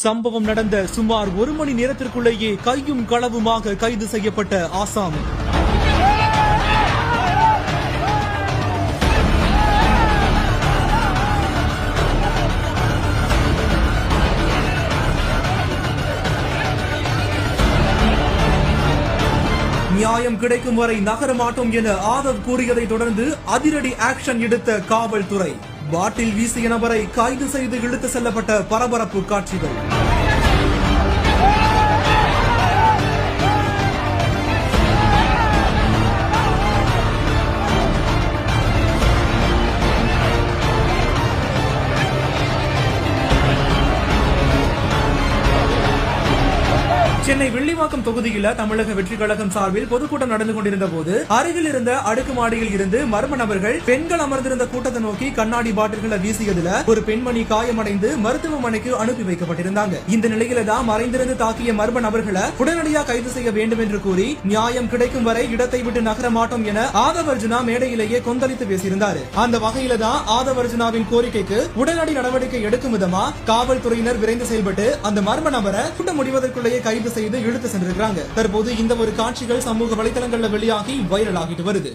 சம்பவம் நடந்த சுமார் 1 மணி நேரத்திற்குள்ளேயே கையும் களவுமாக கைது செய்யப்பட்ட ஆசாமி. நியாயம் கிடைக்கும் வரை நகர மாட்டோம் என ஆதவ் கூறியதை தொடர்ந்து அதிரடி ஆக்ஷன் எடுத்த காவல்துறை. பாட்டில் வீசிய நபரை கைது செய்து இழுத்து செல்லப்பட்ட பரபரப்பு காட்சிகள். சென்னை வில்லிவாக்கம் தொகுதியில் தமிழக வெற்றி கழகம் சார்பில் பொதுக்கூட்டம் நடந்து கொண்டிருந்த போது அருகில் இருந்த அடுக்குமாடியில் இருந்து மர்ம நபர்கள் பெண்கள் அமர்ந்திருந்த கூட்டத்தை நோக்கி கண்ணாடி பாட்டில்களை வீசியதுல ஒரு பெண்மணி காயமடைந்து மருத்துவமனைக்கு அனுப்பி வைக்கப்பட்டிருந்தாங்க. இந்த நிலையில தான் மறைந்திருந்து தாக்கிய மர்ம நபர்களை உடனடியாக கைது செய்ய வேண்டும் என்று கூறி நியாயம் கிடைக்கும் வரை இடத்தை விட்டு நகர மாட்டோம் என ஆதவ் அர்ஜுனா மேடையிலேயே கொந்தளித்து பேசியிருந்தார். அந்த வகையில தான் ஆதவ் அர்ஜுனாவின் கோரிக்கைக்கு உடனடி நடவடிக்கை எடுக்கும் விதமா காவல்துறையினர் விரைந்து செயல்பட்டு அந்த மர்ம நபரை கூட்டம் முடிவதற்குள்ளேயே கைது செய்து இழுத்து சென்றிருக்கிறாங்க. தற்போது இந்த ஒரு காட்சிகள் சமூக வலைதளங்கள்ல வெளியாகி வைரல் ஆகிட்டு வருது.